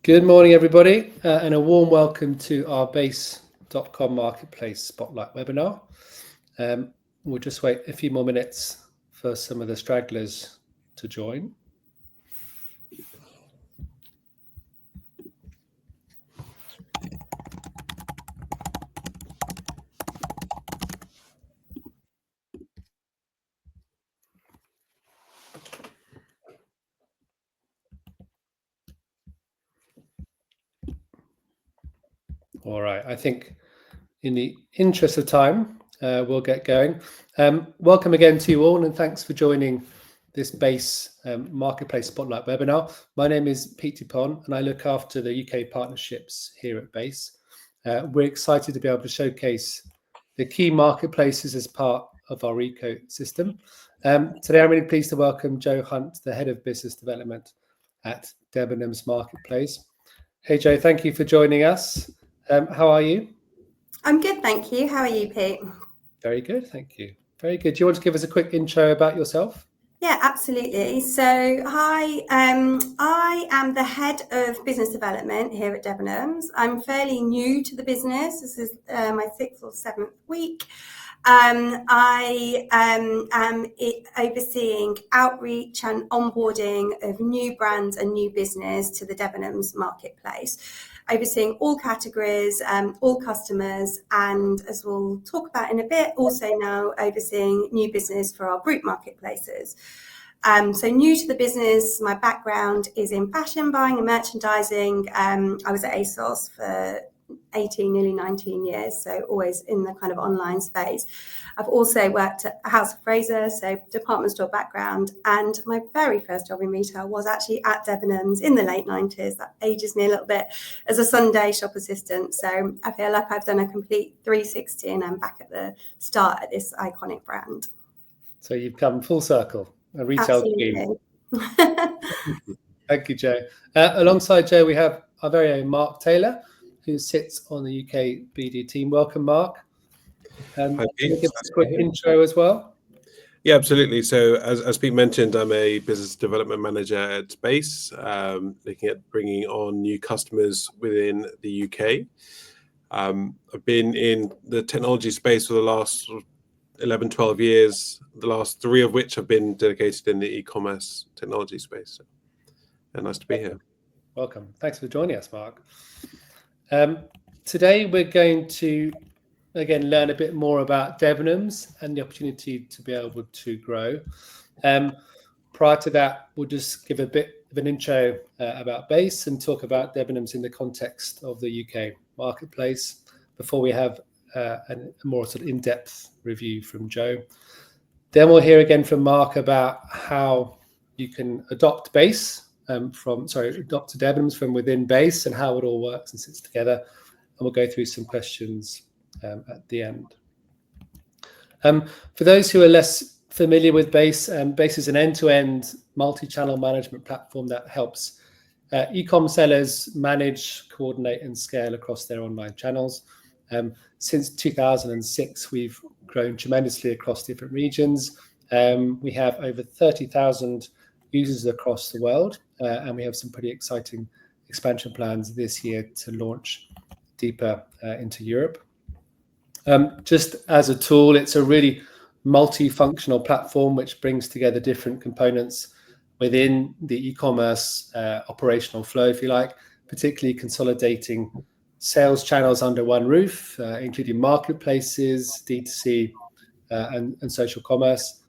Good morning, everybody, and a warm welcome to our Base.com Marketplace Spotlight webinar. We'll just wait a few more minutes for some of the stragglers to join. All right, I think in the interest of time, we'll get going. Welcome again to you all, and thanks for joining this Base Marketplace Spotlight webinar. My name is Pete Dupont, and I look after the UK partnerships here at Base. We're excited to be able to showcase the key marketplaces as part of our ecosystem. Today, I'm really pleased to welcome Joe Hunt, the Head of Business Development at Debenhams Marketplace. Hey, Joe, thank you for joining us. How are you? I'm good, thank you. How are you, Pete? Very good, thank you. Very good. Do you want to give us a quick intro about yourself? Yeah, absolutely. So, hi, I am the Head of Business Development here at Debenhams. I'm fairly new to the business. This is my 6th or 7th week. I am overseeing outreach and onboarding of new brands and new business to the Debenhams marketplace, overseeing all categories, all customers, and as we'll talk about in a bit, also now overseeing new business for our group marketplaces. So new to the business, my background is in fashion buying and merchandising. I was at ASOS for 18, nearly 19 years, so always in the kind of online space. I've also worked at House of Fraser, so department store background, and my very first job in retail was actually at Debenhams in the late 90s. That ages me a little bit, as a Sunday shop assistant. So I feel like I've done a complete 360 and I'm back at the start at this iconic brand. So you've come full circle, a retail queen. Thank you, Joe. Alongside Joe, we have our very own Mark Taylor, who sits on the UK BD team. Welcome, Mark. Can you give us a quick intro as well? Yeah, absolutely. So as Pete mentioned, I'm a business development manager at Base, looking at bringing on new customers within the UK. I've been in the technology space for the last 11, 12 years, the last 3 of which have been dedicated in the e-commerce technology space. So, nice to be here. Welcome. Thanks for joining us, Mark. Today, we're going to, again, learn a bit more about Debenhams and the opportunity to be able to grow. Prior to that, we'll just give a bit of an intro about Base and talk about Debenhams in the context of the UK marketplace before we have a more sort of in-depth review from Joe. Then we'll hear again from Mark about how you can adopt adopt Debenhams from within Base and how it all works and sits together. And we'll go through some questions at the end. For those who are less familiar with Base, Base is an end-to-end multi-channel management platform that helps e-com sellers manage, coordinate, and scale across their online channels. Since 2006, we've grown tremendously across different regions. We have over 30,000 users across the world, and we have some pretty exciting expansion plans this year to launch deeper into Europe. Just as a tool, it's a really multifunctional platform which brings together different components within the e-commerce operational flow, if you like, particularly consolidating sales channels under one roof, including marketplaces, D2C, and social commerce.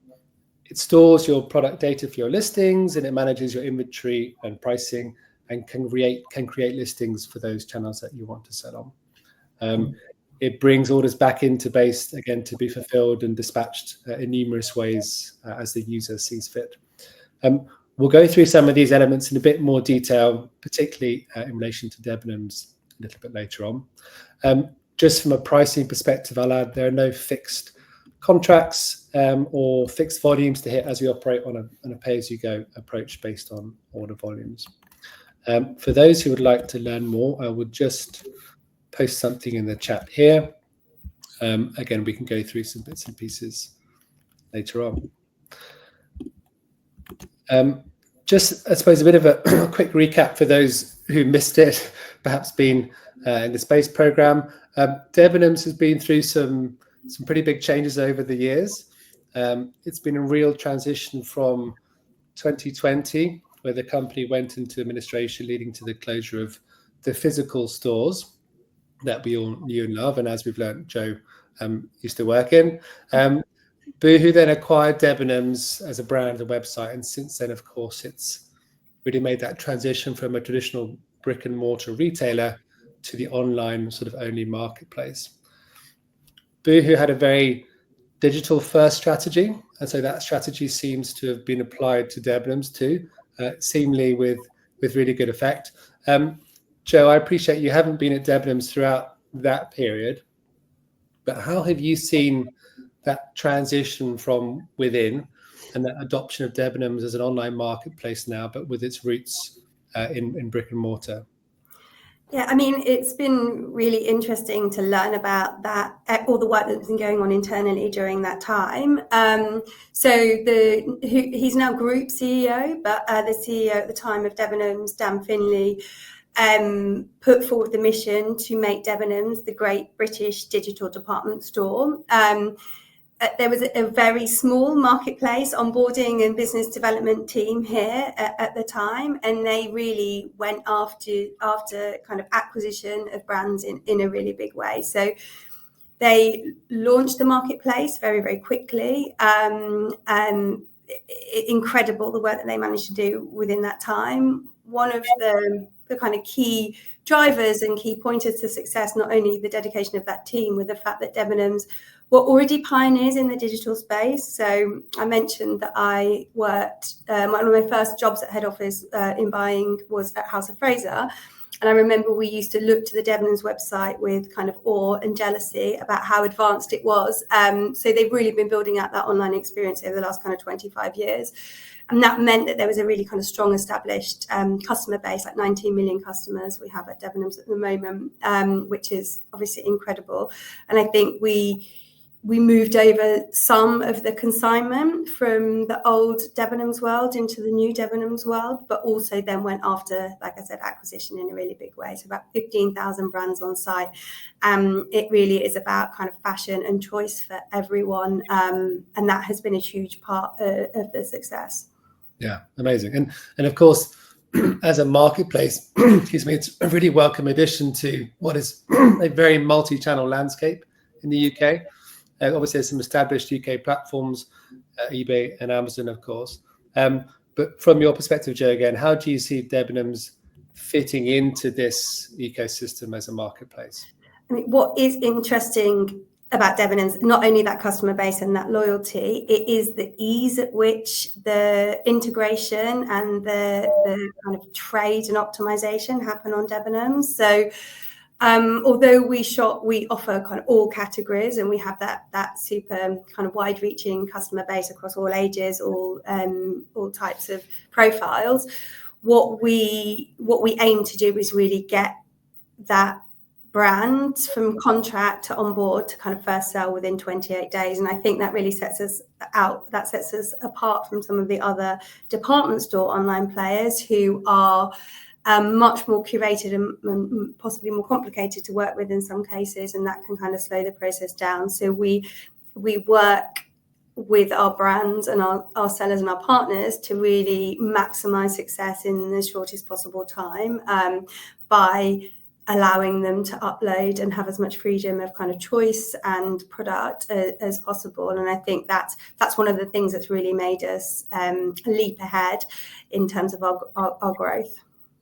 It stores your product data for your listings, and it manages your inventory and pricing, and can create listings for those channels that you want to sell on. It brings orders back into Base, again, to be fulfilled and dispatched in numerous ways as the user sees fit. We'll go through some of these elements in a bit more detail, particularly in relation to Debenhams a little bit later on. Just from a pricing perspective, I'll add there are no fixed contracts or fixed volumes to hit as we operate on a pay-as-you-go approach based on order volumes. For those who would like to learn more, I would just post something in the chat here. Again, we can go through some bits and pieces later on. Just, I suppose, a bit of a quick recap for those who missed it, perhaps been in the space program. Debenhams has been through some pretty big changes over the years. It's been a real transition from 2020, where the company went into administration, leading to the closure of the physical stores that we all knew and love, and as we've learned, Joe used to work in. Boohoo then acquired Debenhams as a brand and website, and since then, of course, it's really made that transition from a traditional brick and mortar retailer to the online sort of only marketplace. Boohoo had a very digital first strategy, and so that strategy seems to have been applied to Debenhams too, seemingly with really good effect. Joe, I appreciate you haven't been at Debenhams throughout that period, but how have you seen that transition from within and that adoption of Debenhams as an online marketplace now, but with its roots in brick and mortar? Yeah, I mean, it's been really interesting to learn about that, all the work that's been going on internally during that time. He's now group CEO, but the CEO at the time of Debenhams, Dan Finley, put forward the mission to make Debenhams the great British digital department store. There was a very small marketplace onboarding and business development team here at the time, and they really went after kind of acquisition of brands in a really big way. So they launched the marketplace very, very quickly, and incredible the work that they managed to do within that time. One of the kind of key drivers and key pointers to success, not only the dedication of that team, with the fact that Debenhams were already pioneers in the digital space. So I mentioned that I worked, one of my first jobs at head office in buying was at House of Fraser. And I remember we used to look to the Debenhams website with kind of awe and jealousy about how advanced it was. So they've really been building out that online experience over the last kind of 25 years. And that meant that there was a really kind of strong established customer base, like 19 million customers we have at Debenhams at the moment, which is obviously incredible. And I think we moved over some of the consignment from the old Debenhams world into the new Debenhams world, but also then went after, like I said, acquisition in a really big way. So about 15,000 brands on site. It really is about kind of fashion and choice for everyone. And that has been a huge part of the success. Yeah, amazing. And of course, as a marketplace, excuse me, it's a really welcome addition to what is a very multi-channel landscape in the UK. Obviously, there's some established UK platforms, eBay and Amazon, of course. But from your perspective, Joe, again, how do you see Debenhams fitting into this ecosystem as a marketplace? I mean, what is interesting about Debenhams, not only that customer base and that loyalty, it is the ease at which the integration and the kind of trade and optimization happen on Debenhams. So although we offer kind of all categories, and we have that super kind of wide-reaching customer base across all ages, all types of profiles, what we aim to do is really get that brand from contract to onboard to kind of first sell within 28 days. And I think that really sets us out, that sets us apart from some of the other department store online players who are much more curated and possibly more complicated to work with in some cases, and that can kind of slow the process down. So we work with our brands and our sellers and our partners to really maximize success in the shortest possible time by allowing them to upload and have as much freedom of kind of choice and product as possible. And I think that's one of the things that's really made us leap ahead in terms of our growth.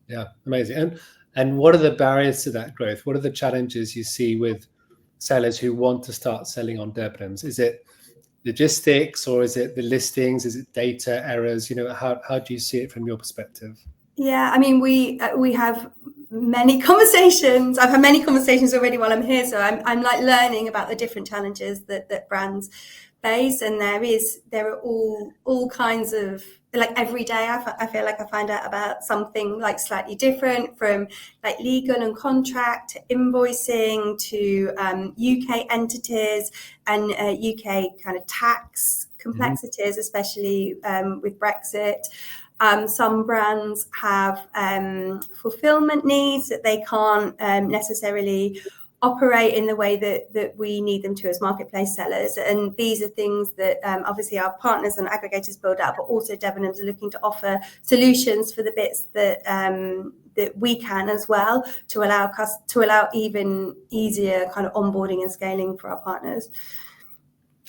Yeah, amazing. And what are the barriers to that growth? What are the challenges you see with sellers who want to start selling on Debenhams? Is it logistics, or is it the listings? Is it data errors? How do you see it from your perspective? Yeah, I mean, we have many conversations. I've had many conversations already while I'm here, so I'm like learning about the different challenges that brands face, and there are all kinds of, like, every day I feel like I find out about something like slightly different, from like legal and contract to invoicing to UK entities and UK kind of tax complexities, especially with Brexit. Some brands have fulfillment needs that they can't necessarily operate in the way that we need them to as marketplace sellers. And these are things that obviously our partners and aggregators build out, but also Debenhams are looking to offer solutions for the bits that that we can as well, to allow even easier kind of onboarding and scaling for our partners.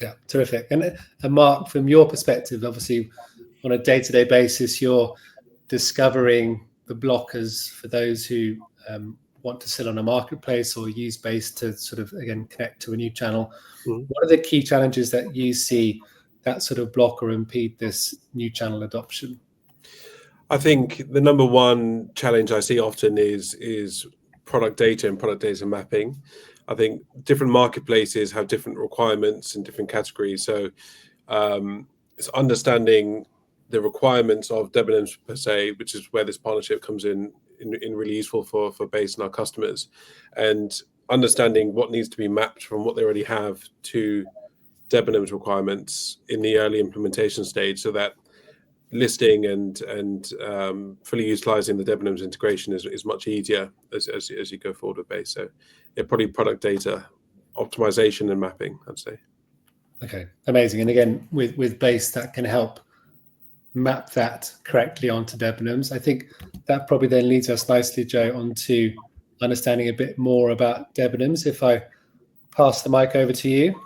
Yeah, terrific. And Mark, from your perspective, obviously on a day-to-day basis, you're discovering the blockers for those who want to sell on a marketplace or use Base to sort of, again, connect to a new channel. What are the key challenges that you see that sort of block or impede this new channel adoption? I think the number one challenge I see often is product data and product data mapping. I think different marketplaces have different requirements in different categories. So it's understanding the requirements of Debenhams per se, which is where this partnership comes in really useful for Base and our customers, and understanding what needs to be mapped from what they already have to Debenhams requirements in the early implementation stage, so that listing and fully utilizing the Debenhams integration is much easier as you go forward with Base. So yeah, probably product data optimization and mapping, I'd say. Okay, amazing. And again, with Base, that can help map that correctly onto Debenhams. I think that probably then leads us nicely, Joe, onto understanding a bit more about Debenhams. If I pass the mic over to you.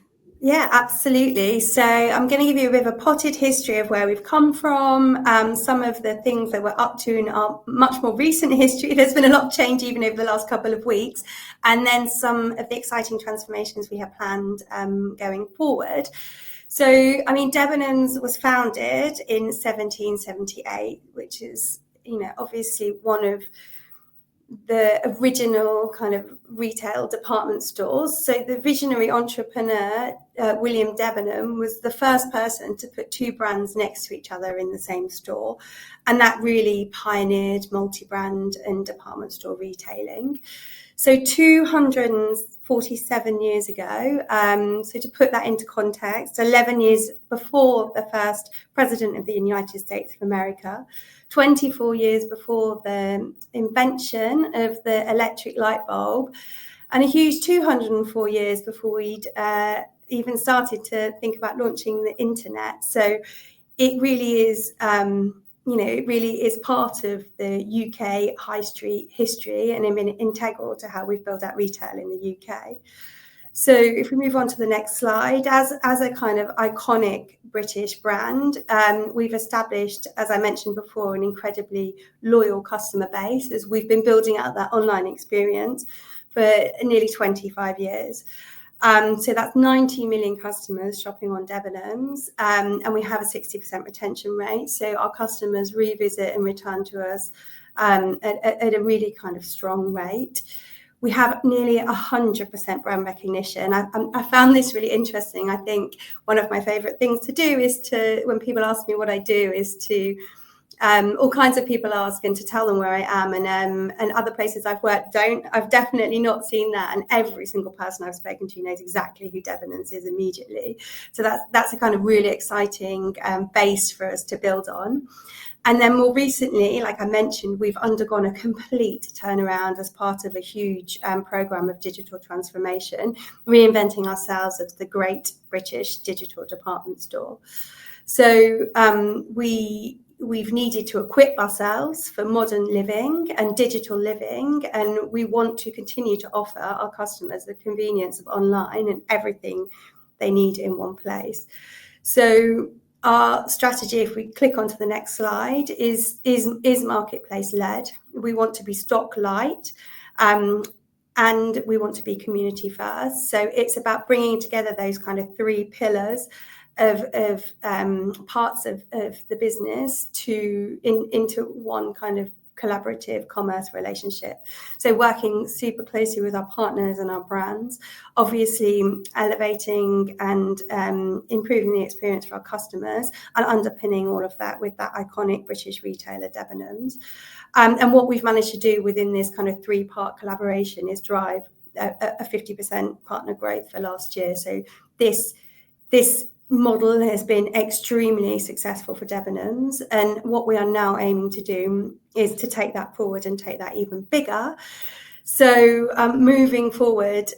Yeah, absolutely. So I'm going to give you a bit of a potted history of where we've come from, some of the things that we're up to in our much more recent history. There's been a lot of change even over the last couple of weeks, and then some of the exciting transformations we have planned going forward. So, I mean, Debenhams was founded in 1778, which is, obviously one of the original kind of retail department stores. So the visionary entrepreneur, William Debenham, was the first person to put two brands next to each other in the same store. And that really pioneered multi-brand and department store retailing. So 247 years ago, so to put that into context, 11 years before the first president of the United States of America, 24 years before the invention of the electric light bulb, and a huge 204 years before we'd even started to think about launching the internet. So it really is, it really is part of the UK high street history and integral to how we've built out retail in the UK. So if we move on to the next slide, as a kind of iconic British brand, we've established, as I mentioned before, an incredibly loyal customer base as we've been building out that online experience for nearly 25 years. So that's 90 million customers shopping on Debenhams, and we have a 60% retention rate. So our customers revisit and return to us at a really kind of strong rate. We have nearly 100% brand recognition. I found this really interesting. I think one of my favorite things to do is when people ask me what I do, is to all kinds of people ask and to tell them where I am, and other places I've worked don't. I've definitely not seen that, and every single person I've spoken to knows exactly who Debenhams is immediately. So that's a kind of really exciting base for us to build on. And then more recently, like I mentioned, we've undergone a complete turnaround as part of a huge program of digital transformation, reinventing ourselves as the great British digital department store. So we've needed to equip ourselves for modern living and digital living, and we want to continue to offer our customers the convenience of online and everything they need in one place. So our strategy, if we click onto the next slide, is marketplace led. We want to be stock light, and we want to be community first. So it's about bringing together those kind of three pillars of parts of the business into one kind of collaborative commerce relationship. So working super closely with our partners and our brands, obviously elevating and improving the experience for our customers, and underpinning all of that with that iconic British retailer Debenhams. And what we've managed to do within this kind of three-part collaboration is drive a 50% partner growth for last year. So this model has been extremely successful for Debenhams, and what we are now aiming to do is to take that forward and take that even bigger. So moving forward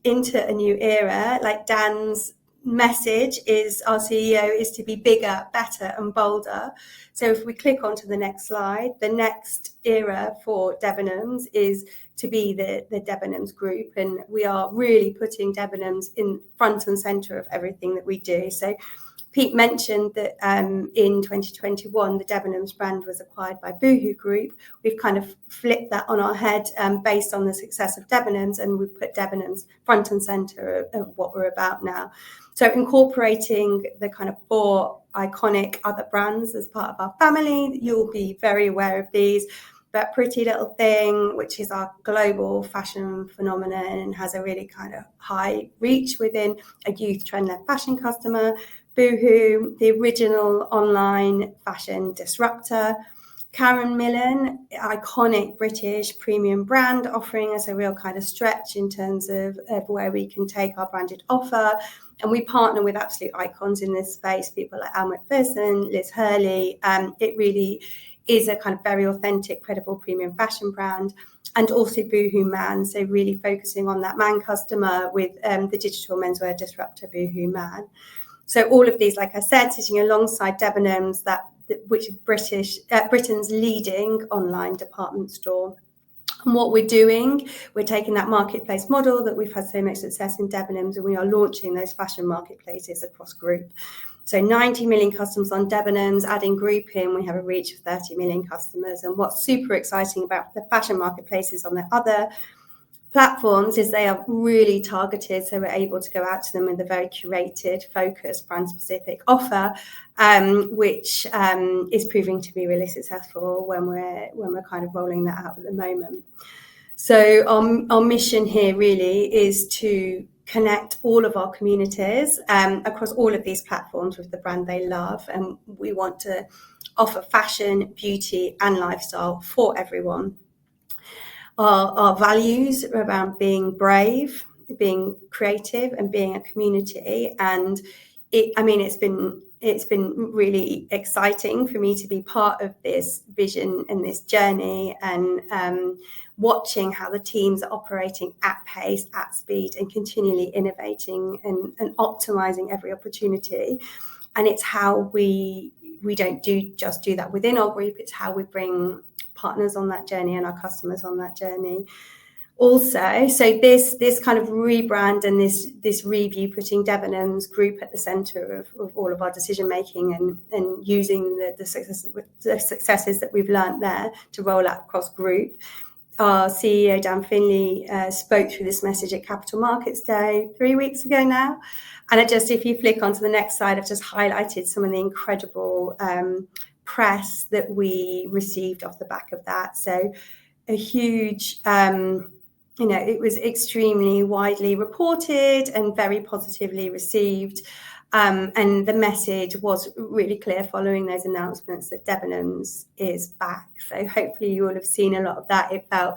into a new era, like Dan's message is, our CEO, is to be bigger, better and bolder. So if we click onto the next slide, the next era for Debenhams is to be the Debenhams Group, and we are really putting Debenhams in front and centre of everything that we do. So Pete mentioned that in 2021, the Debenhams brand was acquired by Boohoo Group. We've kind of flipped that on our head based on the success of Debenhams, and we've put Debenhams front and centre of what we're about now. So incorporating the kind of 4 iconic other brands as part of our family. You'll be very aware of these. But Pretty Little Thing, which is our global fashion phenomenon and has a really kind of high reach within a youth trend-led fashion customer. Boohoo, the original online fashion disruptor. Karen Millen, iconic British premium brand, offering us a real kind of stretch in terms of where we can take our branded offer. And we partner with absolute icons in this space, people like Elle Macpherson, Liz Hurley. It really is a kind of very authentic, credible premium fashion brand. And also Boohoo Man, so really focusing on that man customer with the digital menswear disruptor Boohoo Man. So all of these, like I said, sitting alongside Debenhams, which is Britain's leading online department store. And what we're doing, we're taking that marketplace model that we've had so much success in Debenhams, and we are launching those fashion marketplaces across group. So 90 million customers on Debenhams, adding group in, we have a reach of 30 million customers. And what's super exciting about the fashion marketplaces on the other platforms is they are really targeted, so we're able to go out to them with a very curated, focused, brand-specific offer, which is proving to be really successful when we're kind of rolling that out at the moment. So our mission here really is to connect all of our communities across all of these platforms with the brand they love, and we want to offer fashion, beauty, and lifestyle for everyone. Our values are around being brave, being creative, and being a community. And it's been really exciting for me to be part of this vision and this journey, and watching how the teams are operating at pace, at speed, and continually innovating and optimizing every opportunity. And it's how we don't just do that within our group, it's how we bring partners on that journey and our customers on that journey also. So this kind of rebrand and this review, putting Debenhams Group at the centre of all of our decision making, and using the successes that we've learned there to roll out across group. Our CEO Dan Finley spoke through this message at Capital Markets Day 3 weeks ago now, and if you flick onto the next slide, I've just highlighted some of the incredible press that we received off the back of that. So a huge, it was extremely widely reported and very positively received. And the message was really clear following those announcements that Debenhams is back. So hopefully you will have seen a lot of that. It felt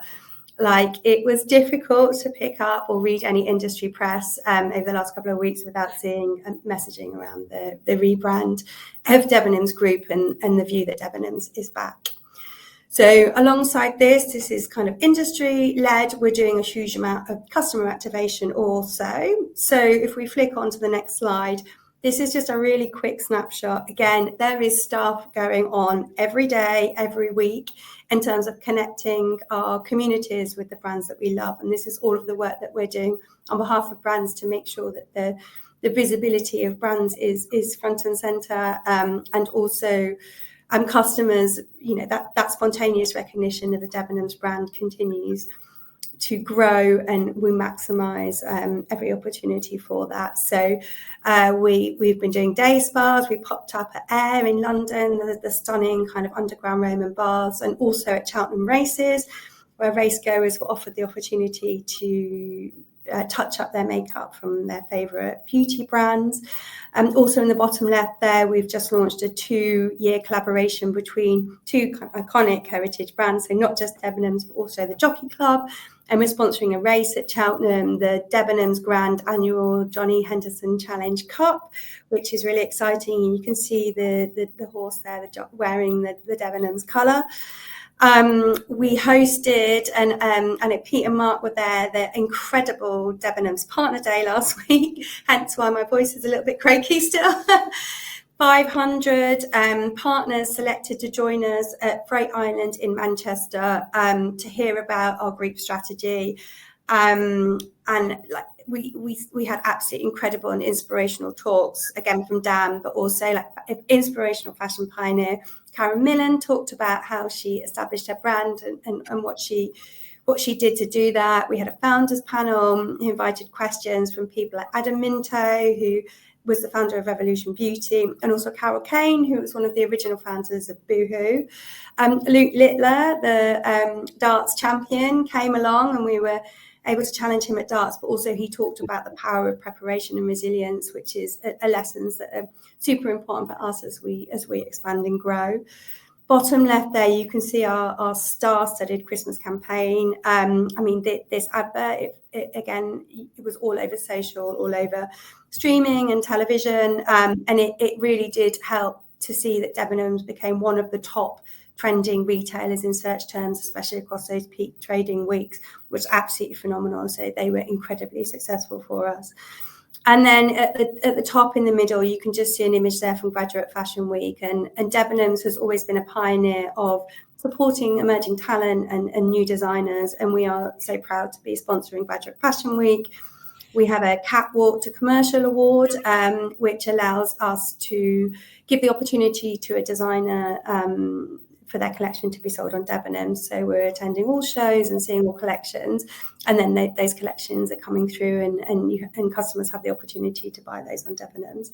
like it was difficult to pick up or read any industry press over the last couple of weeks without seeing messaging around the rebrand of Debenhams Group and the view that Debenhams is back. So alongside this is kind of industry-led. We're doing a huge amount of customer activation also. So if we flick onto the next slide, this is just a really quick snapshot. Again, there is stuff going on every day, every week, in terms of connecting our communities with the brands that we love. And this is all of the work that we're doing on behalf of brands to make sure that the visibility of brands is front and centre, and also customers, that spontaneous recognition of the Debenhams brand continues to grow, and we maximise every opportunity for that. So we've been doing day spas. We popped up at Air in London, the stunning kind of underground Roman baths, and also at Cheltenham Races, where racegoers were offered the opportunity to touch up their makeup from their favourite beauty brands. Also in the bottom left there, we've just launched a 2-year collaboration between 2 iconic heritage brands, so not just Debenhams, but also the Jockey Club. And we're sponsoring a race at Cheltenham, the Debenhams Grand Annual Johnny Henderson Challenge Cup, which is really exciting. And you can see the horse there, wearing the Debenhams colour. We hosted, and Pete and Mark were there, the incredible Debenhams Partner Day last week, hence why my voice is a little bit croaky still. 500 partners selected to join us at Freight Island in Manchester to hear about our group strategy. And like we had absolutely incredible and inspirational talks, again from Dan, but also like inspirational fashion pioneer Karen Millen talked about how she established her brand and what she did to do that. We had a founders panel who invited questions from people like Adam Minto, who was the founder of Revolution Beauty, and also Carol Kane, who was one of the original founders of Boohoo. Luke Littler, the darts champion, came along, and we were able to challenge him at darts, but also he talked about the power of preparation and resilience, which is a lessons that are super important for us as we expand and grow. Bottom left there, you can see our star-studded Christmas campaign. I mean, this advert, it was all over social, all over streaming and television, and it really did help to see that Debenhams became one of the top trending retailers in search terms, especially across those peak trading weeks, which was absolutely phenomenal. So they were incredibly successful for us. And then at the top in the middle, you can just see an image there from Graduate Fashion Week. And Debenhams has always been a pioneer of supporting emerging talent and new designers. And we are so proud to be sponsoring Graduate Fashion Week. We have a Catwalk to Commercial award, which allows us to give the opportunity to a designer for their collection to be sold on Debenhams. So we're attending all shows and seeing all collections, and then those collections are coming through, and customers have the opportunity to buy those on Debenhams.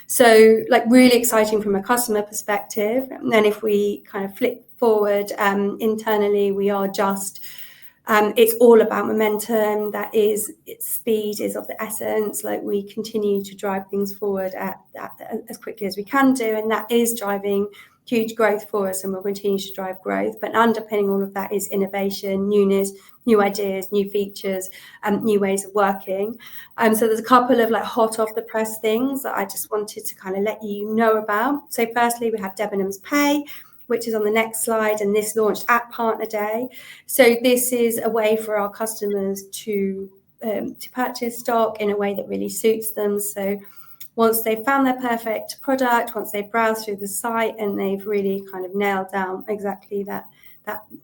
So like really exciting from a customer perspective. And then if we kind of flip forward internally, we are just it's all about momentum. That is, speed is of the essence. Like we continue to drive things forward as quickly as we can do, and that is driving huge growth for us, and we'll continue to drive growth. But underpinning all of that is innovation, newness, new ideas, new features, new ways of working. So there's a couple of like hot off the press things that I just wanted to kind of let you know about. So firstly, we have Debenhams Pay, which is on the next slide, and this launched at Partner Day. So this is a way for our customers to purchase stock in a way that really suits them. So once they've found their perfect product, once they've browsed through the site and they've really kind of nailed down exactly that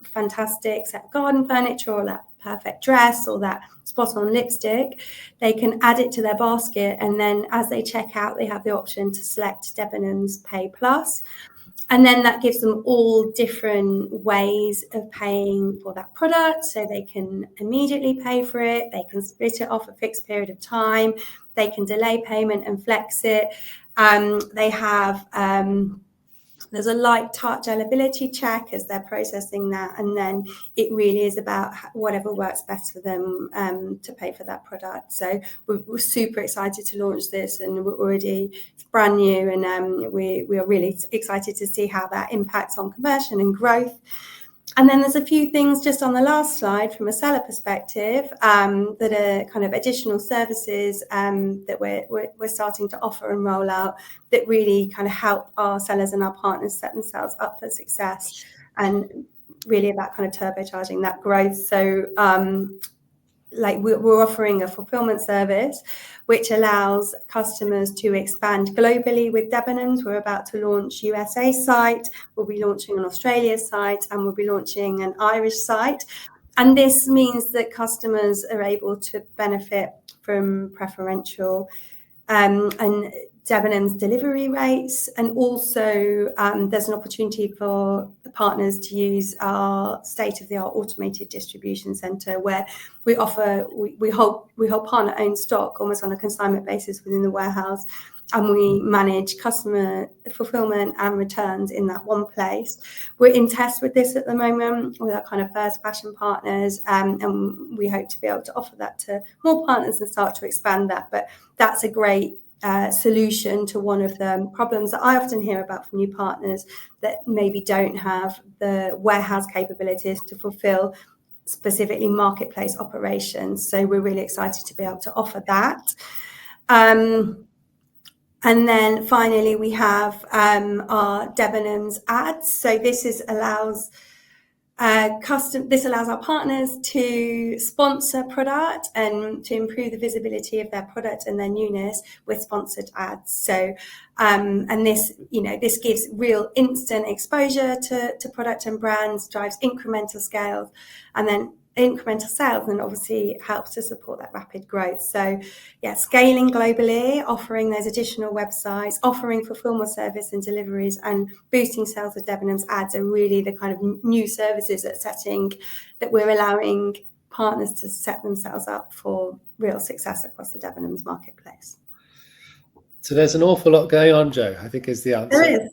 fantastic set of garden furniture or that perfect dress or that spot on lipstick, they can add it to their basket. And then as they check out, they have the option to select Debenhams Pay Plus. And then that gives them all different ways of paying for that product. So they can immediately pay for it. They can split it off a fixed period of time. They can delay payment and flex it. They have, there's a light touch eligibility check as they're processing that. And then it really is about whatever works best for them to pay for that product. So we're super excited to launch this, and it's brand new, and we are really excited to see how that impacts on conversion and growth. And then there's a few things just on the last slide from a seller perspective that are kind of additional services that we're starting to offer and roll out that really kind of help our sellers and our partners set themselves up for success, and really about kind of turbocharging that growth. So like we're offering a fulfillment service which allows customers to expand globally with Debenhams. We're about to launch USA site, we'll be launching an Australia site, and we'll be launching an Irish site. And this means that customers are able to benefit from preferential and Debenhams delivery rates, and also there's an opportunity for the partners to use our state-of-the-art automated distribution centre, where we hold partner-owned stock almost on a consignment basis within the warehouse, and we manage customer fulfillment and returns in that one place. We're in test with this at the moment with our kind of first fashion partners, and we hope to be able to offer that to more partners and start to expand that. But that's a great solution to one of the problems that I often hear about from new partners that maybe don't have the warehouse capabilities to fulfill specifically marketplace operations. So we're really excited to be able to offer that. And then finally, we have our Debenhams ads. So this allows our partners to sponsor product and to improve the visibility of their product and their newness with sponsored ads. So and this gives real instant exposure to product and brands, drives incremental sales, and obviously helps to support that rapid growth. So scaling globally, offering those additional websites, offering fulfillment service and deliveries, and boosting sales with Debenhams ads are really the kind of new services that we're allowing partners to set themselves up for real success across the Debenhams marketplace. So there's an awful lot going on, Jo, I think is the answer. There is.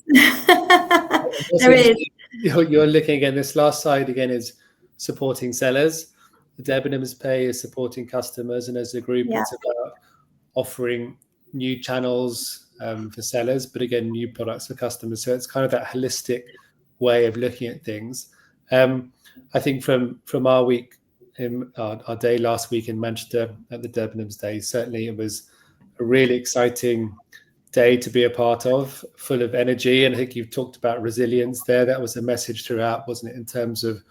There is. You're looking again, this last slide again is supporting sellers. The Debenhams Pay is supporting customers, and as a group, it's about offering new channels for sellers, but again, new products for customers. So it's kind of that holistic way of looking at things. I think from our week, our day last week in Manchester at the Debenhams Day, certainly it was a really exciting day to be a part of, full of energy. And I think you've talked about resilience there. That was a message throughout, wasn't it, in terms of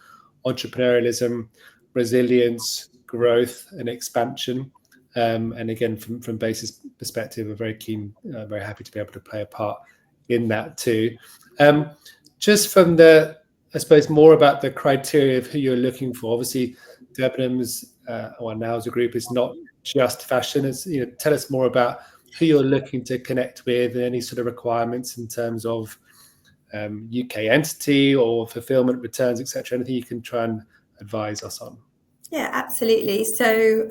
entrepreneurialism, resilience, growth, and expansion. And again, from Base's perspective, we're very keen, very happy to be able to play a part in that too. Just from I suppose more about the criteria of who you're looking for. Obviously, Debenhams, or now as a group, is not just fashion. It's, tell us more about who you're looking to connect with and any sort of requirements in terms of UK entity or fulfillment, returns, etc. Anything you can try and advise us on? Yeah, absolutely. So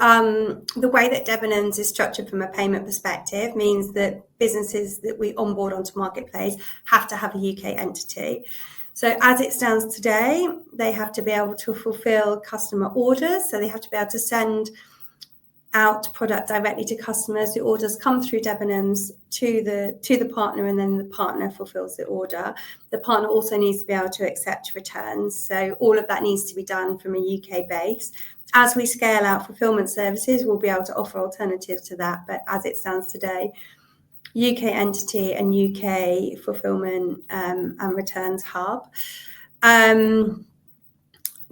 the way that Debenhams is structured from a payment perspective means that businesses that we onboard onto Marketplace have to have a UK entity. So as it stands today, they have to be able to fulfill customer orders. So they have to be able to send out product directly to customers. The orders come through Debenhams to the partner, and then the partner fulfills the order. The partner also needs to be able to accept returns. So all of that needs to be done from a UK base. As we scale out fulfillment services, we'll be able to offer alternatives to that. But as it stands today, UK entity and UK fulfillment and returns hub.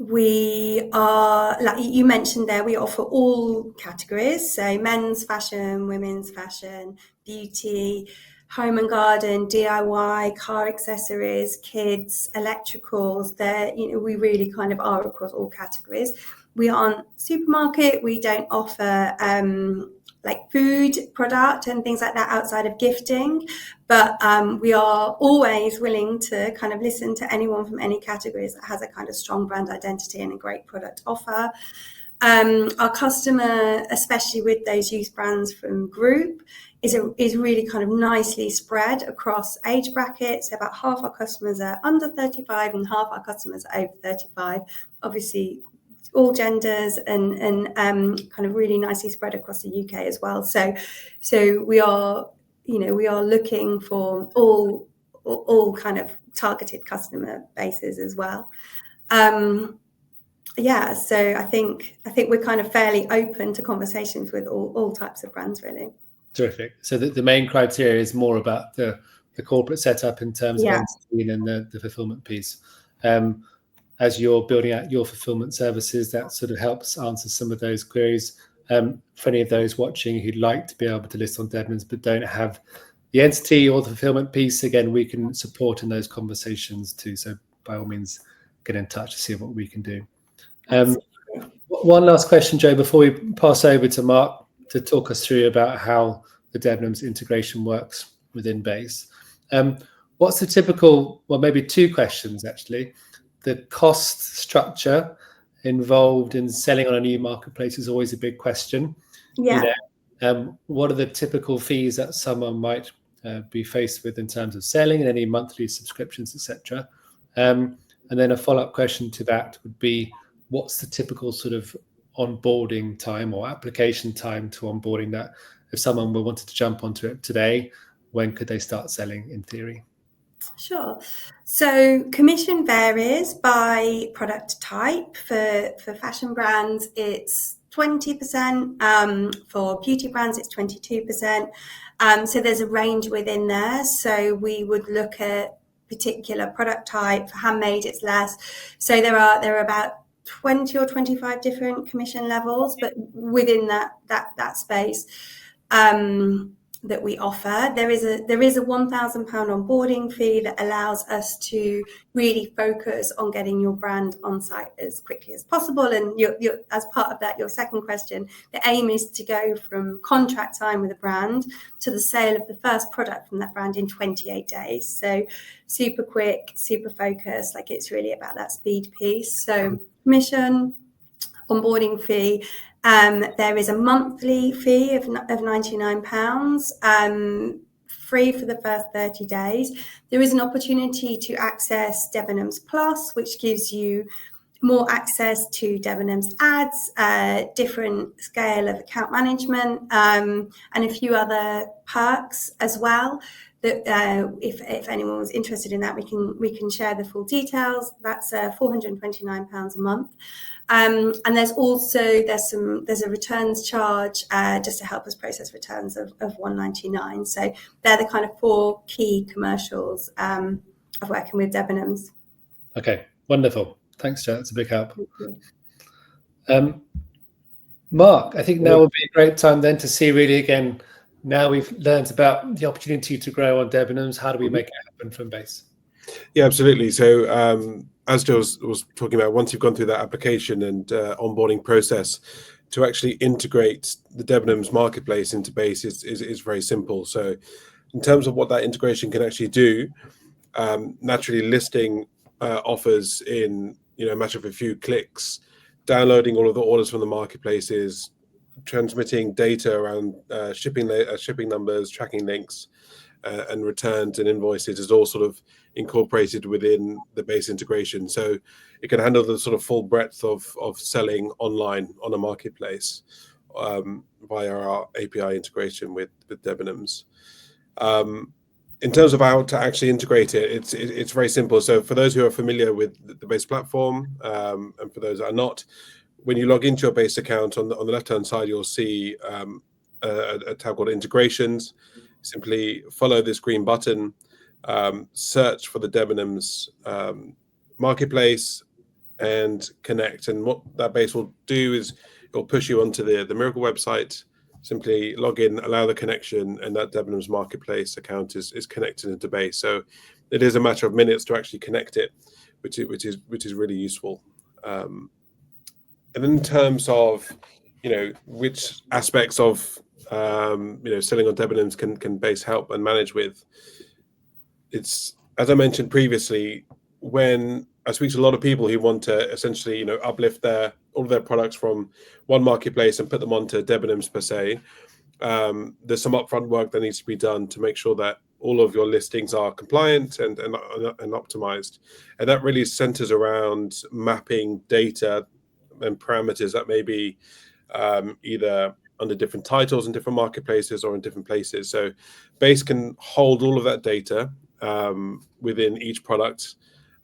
We are, like you mentioned there, we offer all categories. So men's fashion, women's fashion, beauty, home and garden, DIY, car accessories, kids, electricals. We really kind of are across all categories. We aren't supermarket. We don't offer like food product and things like that outside of gifting, but we are always willing to kind of listen to anyone from any categories that has a kind of strong brand identity and a great product offer. Our customer, especially with those youth brands from group, is really kind of nicely spread across age brackets. So about half our customers are under 35 and half our customers are over 35. Obviously, all genders and kind of really nicely spread across the UK as well. So we are looking for all kind of targeted customer bases as well. So I think we're kind of fairly open to conversations with all types of brands, really. Terrific. So the main criteria is more about the corporate setup in terms of entity and then the fulfillment piece. As you're building out your fulfillment services, that sort of helps answer some of those queries. For any of those watching who'd like to be able to list on Debenhams but don't have the entity or the fulfillment piece, again, we can support in those conversations too. So by all means, get in touch to see what we can do. One last question, Jo, before we pass over to Mark to talk us through about how the Debenhams integration works within Base. What's the typical, well, maybe two questions actually. The cost structure involved in selling on a new marketplace is always a big question. Yeah. what are the typical fees that someone might be faced with in terms of selling and any monthly subscriptions, etc. And then a follow-up question to that would be, what's the typical sort of onboarding time or application time to onboarding that? If someone wanted to jump onto it today, when could they start selling in theory? Sure. So commission varies by product type. For fashion brands, it's 20%. For beauty brands, it's 22%. So there's a range within there. So we would look at particular product type. For handmade, it's less. So there are about 20 or 25 different commission levels, but within that space that we offer, there is a £1,000 onboarding fee that allows us to really focus on getting your brand on site as quickly as possible. And you're, as part of that, your second question, the aim is to go from contract time with a brand to the sale of the first product from that brand in 28 days. So super quick, super focused, like it's really about that speed piece. So commission, onboarding fee. There is a monthly fee of £99, free for the first 30 days. There is an opportunity to access Debenhams Plus, which gives you more access to Debenhams ads, different scale of account management, and a few other perks as well. That if anyone was interested in that, we can share the full details. That's £429 a month. And there's a returns charge just to help us process returns of £199. So they're the kind of 4 key commercials of working with Debenhams. Okay, wonderful. Thanks, Jo. That's a big help. Mark, I think now would be a great time then to see really again. Now we've learned about the opportunity to grow on Debenhams. How do we make it happen from base? Yeah, absolutely. So as Jo was talking about, once you've gone through that application and onboarding process, to actually integrate the Debenhams marketplace into base is very simple. So in terms of what that integration can actually do, naturally listing offers in a matter of a few clicks, downloading all of the orders from the marketplaces, transmitting data around shipping numbers, tracking links, and returns and invoices is all sort of incorporated within the base integration. So it can handle the sort of full breadth of selling online on a marketplace via our API integration with Debenhams. In terms of how to actually integrate it, it's very simple. So for those who are familiar with the base platform, and for those that are not, when you log into your base account, on the left-hand side, you'll see a tab called Integrations. Simply follow this green button, search for the Debenhams marketplace, and connect. And what that base will do is it'll push you onto the Miracle website. Simply log in, allow the connection, and that Debenhams marketplace account is connected into base. So it is a matter of minutes to actually connect it, which is really useful. And in terms of which aspects of selling on Debenhams can base help and manage with, it's, as I mentioned previously, when I speak to a lot of people who want to essentially uplift all of their products from one marketplace and put them onto Debenhams per se, there's some upfront work that needs to be done to make sure that all of your listings are compliant and optimized, and that really centers around mapping data and parameters that may be either under different titles in different marketplaces or in different places. So base can hold all of that data within each product.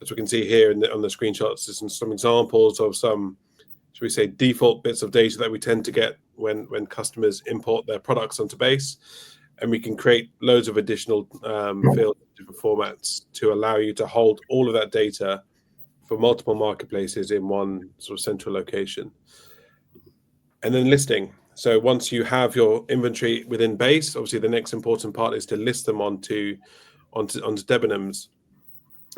As we can see here on the screenshots, there's some examples of some, should we say, default bits of data that we tend to get when customers import their products onto base. And we can create loads of additional fields, different formats, to allow you to hold all of that data for multiple marketplaces in one sort of central location. And then listing. So once you have your inventory within base, obviously the next important part is to list them onto Debenhams.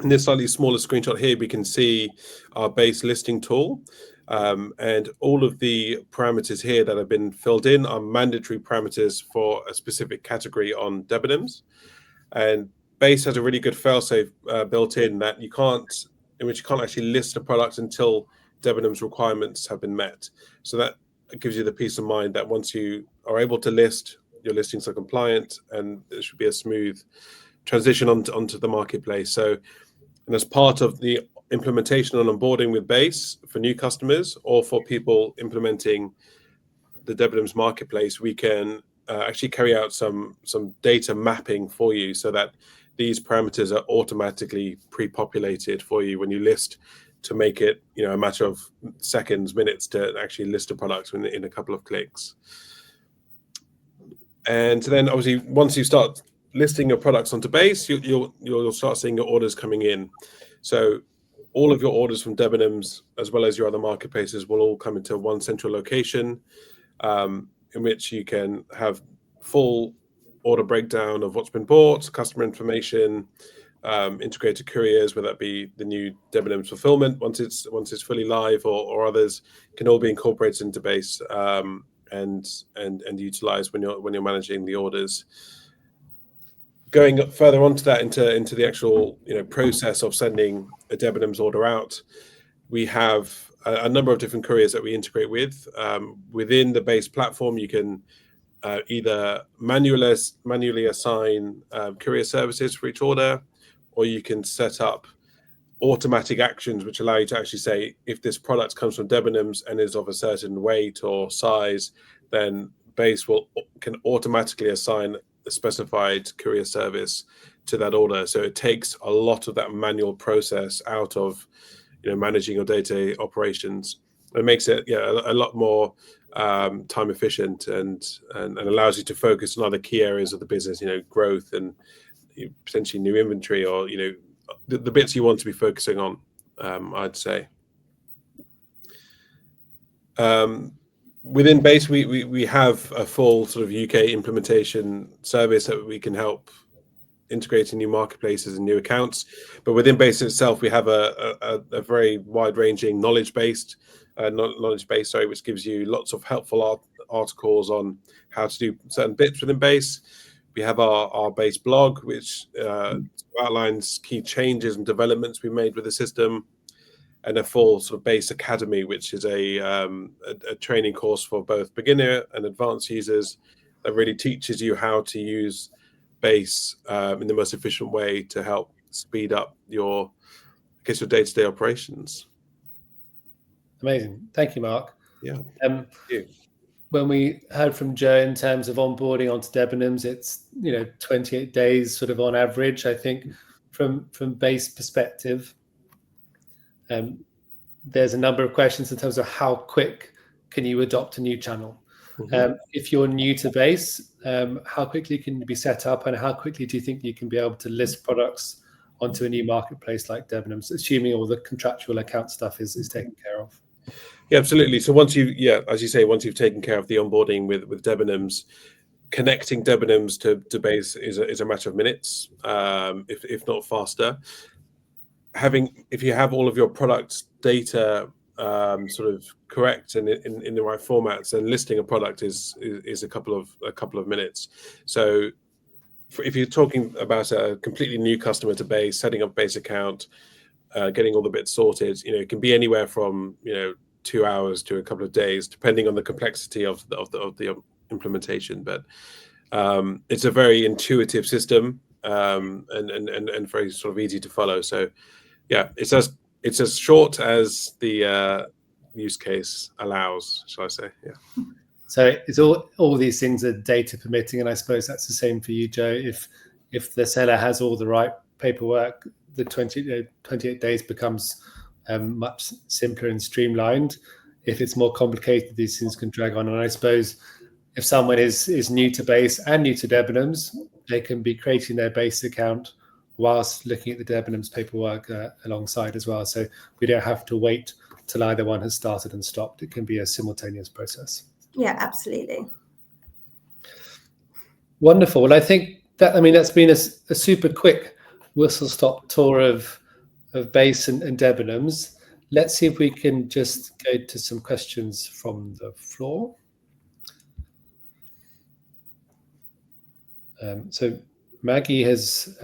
In this slightly smaller screenshot here, we can see our base listing tool, and all of the parameters here that have been filled in are mandatory parameters for a specific category on Debenhams. And base has a really good failsafe built in that you can't actually list a product until Debenhams requirements have been met. So that it gives you the peace of mind that once you are able to list, your listings are compliant, and there should be a smooth transition onto the marketplace. So, and as part of the implementation and onboarding with Base for new customers or for people implementing the Debenhams marketplace, we can actually carry out some data mapping for you so that these parameters are automatically pre-populated for you when you list, to make it, a matter of seconds, minutes to actually list a product in a couple of clicks. And then obviously once you start listing your products onto Base, you'll start seeing your orders coming in. So all of your orders from Debenhams, as well as your other marketplaces, will all come into one central location, in which you can have full order breakdown of what's been bought, customer information, integrated couriers, whether that be the new Debenhams fulfillment once it's fully live, or others, can all be incorporated into Base and utilized when you're managing the orders. Going further onto that, into the actual process of sending a Debenhams order out, we have a number of different couriers that we integrate with. Within the Base platform, you can either manually assign courier services for each order, or you can set up automatic actions which allow you to actually say, if this product comes from Debenhams and is of a certain weight or size, then Base can automatically assign a specified courier service to that order. So it takes a lot of that manual process out of managing your day-to-day operations. It makes it a lot more time efficient, and allows you to focus on other key areas of the business, growth and potentially new inventory, or the bits you want to be focusing on, I'd say. Within Base, we have a full sort of UK implementation service that we can help integrating new marketplaces and new accounts. But within Base itself, we have a very wide-ranging knowledge base, which gives you lots of helpful articles on how to do certain bits within Base. We have our Base blog, which outlines key changes and developments we made with the system, and a full sort of Base Academy, which is a training course for both beginner and advanced users that really teaches you how to use Base in the most efficient way to help speed up your day-to-day operations. Amazing. Thank you, Mark. Yeah. Thank you. When we heard from Joe in terms of onboarding onto Debenhams, it's 28 days sort of on average. I think from Base perspective, there's a number of questions in terms of how quick can you adopt a new channel. Mm-hmm. If you're new to Base, how quickly can you be set up, and how quickly do you think you can be able to list products onto a new marketplace like Debenhams, assuming all the contractual account stuff is taken care of? Yeah, absolutely. So once you've taken care of the onboarding with Debenhams, connecting Debenhams to Base is a matter of minutes, if not faster. If you have all of your product data sort of correct and in the right formats, then listing a product is a couple of minutes. So if you're talking about a completely new customer to Base, setting up Base account, getting all the bits sorted, it can be anywhere from 2 hours to a couple of days, depending on the complexity of the implementation. But it's a very intuitive system, and very sort of easy to follow. So yeah, it's as short as the use case allows, shall I say? Yeah. So it's all these things are data permitting, and I suppose that's the same for you, Joe. If the seller has all the right paperwork, the 28 days becomes much simpler and streamlined. If it's more complicated, these things can drag on. And I suppose if someone is new to Base and new to Debenhams, they can be creating their Base account whilst looking at the Debenhams paperwork alongside as well. So we don't have to wait till either one has started and stopped. It can be a simultaneous process. Yeah, absolutely. Wonderful. Well, I think that's been a super quick whistle-stop tour of Base and Debenhams. Let's see if we can just go to some questions from the floor. So Maggie has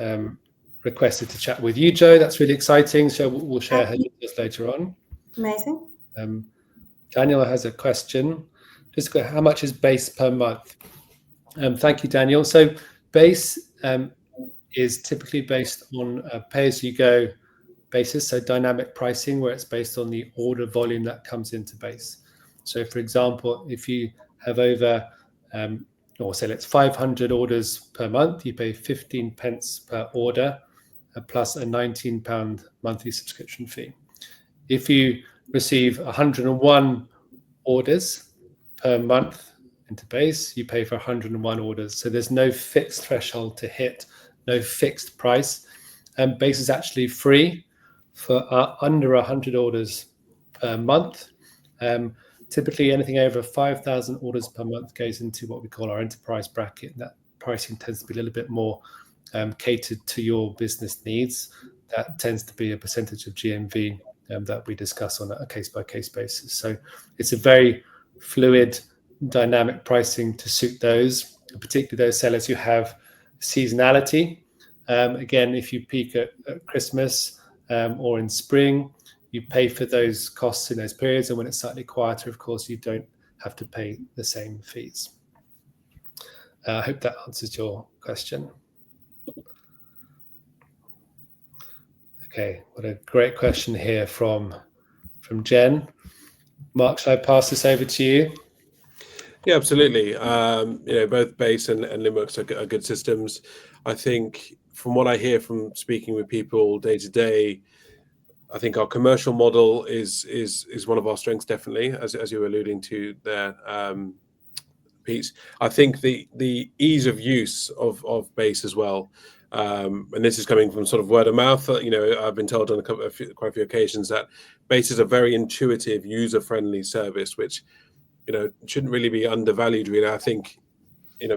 requested to chat with you, Joe. That's really exciting. So we'll share her details later on. Amazing. Daniel has a question. just how much is base per month? Thank you, Daniel. So base is typically based on a pay-as-you-go basis, so dynamic pricing, where it's based on the order volume that comes into base. So, for example, if you have over, or say it's 500 orders per month, you pay 15 pence per order, plus a £19 monthly subscription fee. If you receive 101 orders per month into base, you pay for 101 orders. So there's no fixed threshold to hit, no fixed price. And base is actually free for under 100 orders per month. Typically, anything over 5,000 orders per month goes into what we call our enterprise bracket. And that pricing tends to be a little bit more catered to your business needs. That tends to be a percentage of GMV that we discuss on a case-by-case basis. So it's a very fluid, dynamic pricing to suit those, particularly those sellers who have seasonality. Again, if you peak at Christmas or in spring, you pay for those costs in those periods. And when it's slightly quieter, of course, you don't have to pay the same fees. I hope that answers your question. Okay, what a great question here from Jen. Mark, shall I pass this over to you? Yeah, absolutely. Both Base and Limux are good systems. I think from what I hear from speaking with people day to day, I think our commercial model is one of our strengths, definitely, as you were alluding to there, Pete. I think the ease of use of Base as well, and this is coming from sort of word of mouth. I've been told on quite a few occasions that Base is a very intuitive, user-friendly service, which shouldn't really be undervalued. Really, I think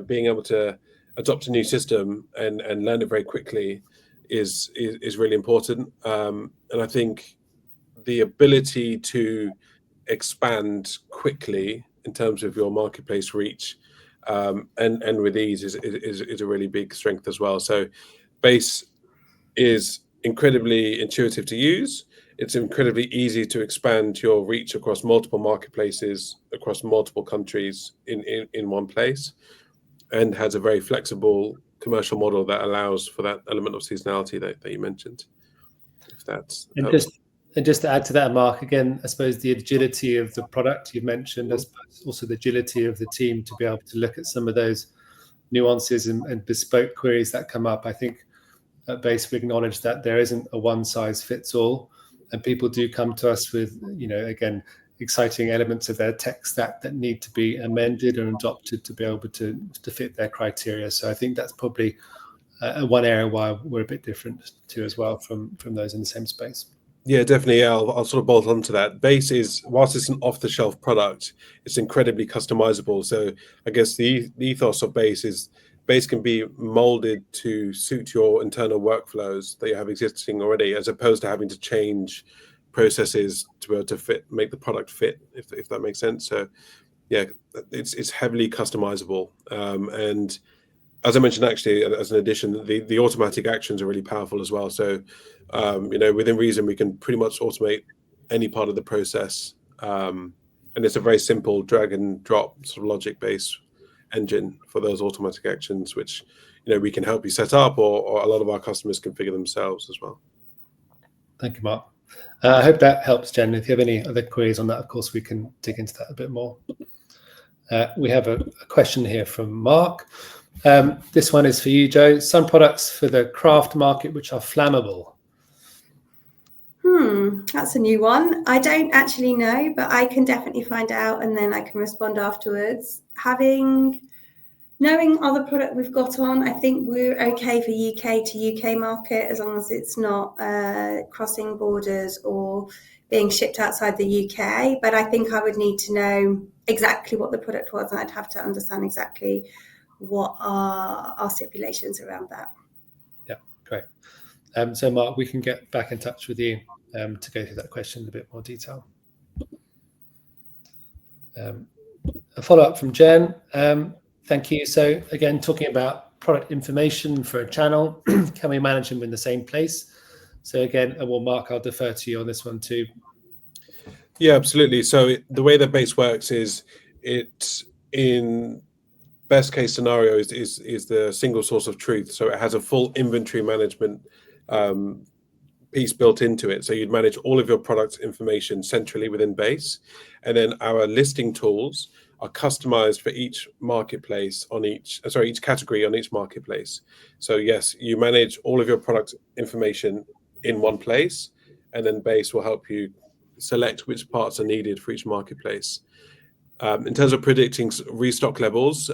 being able to adopt a new system and learn it very quickly is really important. And I think the ability to expand quickly in terms of your marketplace reach and with ease is a really big strength as well. So Base is incredibly intuitive to use. It's incredibly easy to expand your reach across multiple marketplaces, across multiple countries in one place, and has a very flexible commercial model that allows for that element of seasonality that you mentioned. If that's and just to add to that, Mark, again, I suppose the agility of the product you've mentioned, I suppose also the agility of the team to be able to look at some of those nuances and bespoke queries that come up. I think at Base we acknowledge that there isn't a one size fits all, and people do come to us with, again, exciting elements of their tech stack that need to be amended and adopted to be able to fit their criteria. So I think that's probably one area why we're a bit different too as well from those in the same space. Yeah, definitely. Yeah, I'll sort of bolt onto that. Base is, whilst it's an off-the-shelf product, it's incredibly customizable. So I guess the ethos of Base can be molded to suit your internal workflows that you have existing already, as opposed to having to change processes to be able to make the product fit, if that makes sense. So yeah, it's heavily customizable. And as I mentioned, actually, as an addition, the automatic actions are really powerful as well. So, within reason, we can pretty much automate any part of the process. And it's a very simple drag and drop sort of logic-based engine for those automatic actions, which, we can help you set up, or a lot of our customers configure themselves as well. Thank you, Mark. I hope that helps, Jen. If you have any other queries on that, of course, we can dig into that a bit more. We have a question here from Mark. This one is for you, Joe. Some products for the craft market which are flammable. That's a new one. I don't actually know, but I can definitely find out and then I can respond afterwards. Knowing other product we've got on, I think we're okay for UK to UK market as long as it's not crossing borders or being shipped outside the UK. But I think I would need to know exactly what the product was, and I'd have to understand exactly what are our stipulations around that. Yeah, great. So Mark, we can get back in touch with you to go through that question in a bit more detail. A follow-up from Jen. Thank you. So again, talking about product information for a channel, can we manage them in the same place? So again, Mark, I'll defer to you on this one too. Yeah, absolutely. So the way that Base works is it, in best case scenario, is the single source of truth. So it has a full inventory management piece built into it. So you'd manage all of your product information centrally within Base, and then our listing tools are customized for each marketplace on each category on each marketplace. So yes, you manage all of your product information in one place, and then Base will help you select which parts are needed for each marketplace. In terms of predicting restock levels,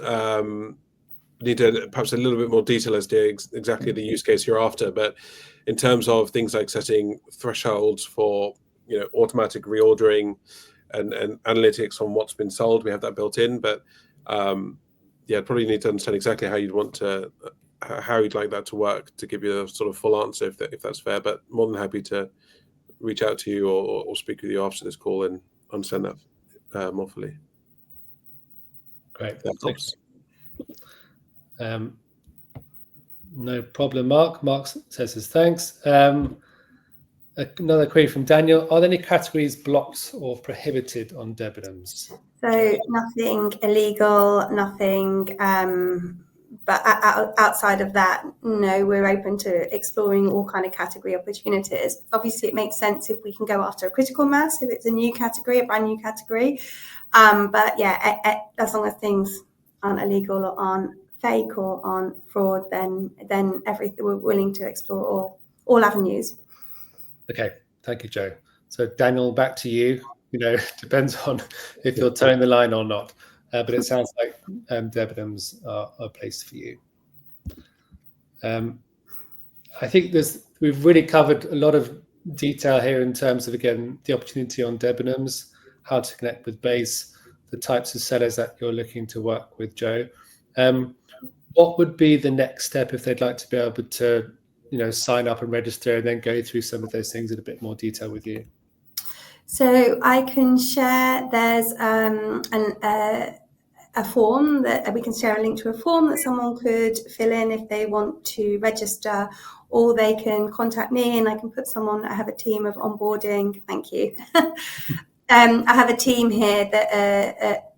need to perhaps a little bit more detail as to exactly the use case you're after. But in terms of things like setting thresholds for automatic reordering and analytics on what's been sold, we have that built in. But probably need to understand exactly how you'd like that to work to give you a sort of full answer if that's fair. But more than happy to reach out to you or speak with you after this call and understand that more fully. Great. That helps. No problem, Mark. Mark says his thanks. Another query from Daniel. Are there any categories blocked or prohibited on Debenhams? So nothing illegal, nothing, but outside of that, no, we're open to exploring all kind of category opportunities. Obviously, it makes sense if we can go after a critical mass, if it's a new category, a brand new category. But yeah, as long as things aren't illegal or aren't fake or aren't fraud, then everything, we're willing to explore all avenues. Okay, thank you, Joe. So Daniel, back to you. Depends on if you're towing the line or not. But it sounds like Debenhams are a place for you. I think we've really covered a lot of detail here in terms of, again, the opportunity on Debenhams, how to connect with Base, the types of sellers that you're looking to work with, Joe. What would be the next step if they'd like to be able to, sign up and register and then go through some of those things in a bit more detail with you? So I can share, there's a form that we can share a link to a form that someone could fill in if they want to register, or they can contact me and I can put someone. I have a team of onboarding. Thank you. I have a team here that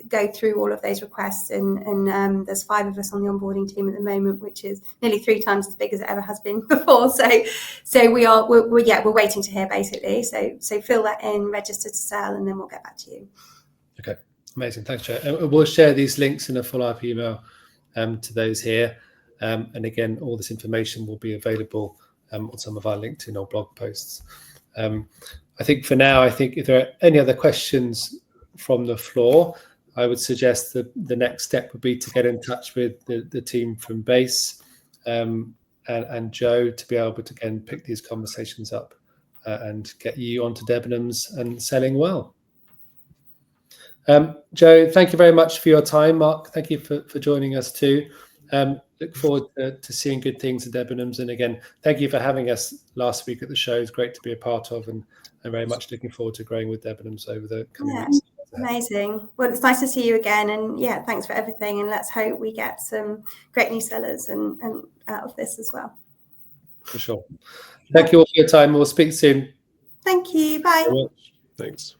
go through all of those requests, and there's 5 of us on the onboarding team at the moment, which is nearly 3 times as big as it ever has been before. So we're waiting to hear, basically. So fill that in, register to sell, and then we'll get back to you. Okay, amazing. Thanks, Joe. And we'll share these links in a follow-up email to those here. And again, all this information will be available on some of our LinkedIn or blog posts. I think for now, if there are any other questions from the floor, I would suggest that the next step would be to get in touch with the team from Base and Joe to be able to, again, pick these conversations up and get you onto Debenhams and selling well. Joe, thank you very much for your time. Mark, thank you for joining us too. Look forward to seeing good things at Debenhams. And again, thank you for having us last week at the show. It's great to be a part of, and I'm very much looking forward to growing with Debenhams over the coming weeks. Amazing. Well, it's nice to see you again, and yeah, thanks for everything, and let's hope we get some great new sellers and out of this as well. For sure. Thank you all for your time. We'll speak soon. Thank you. Bye. Thanks.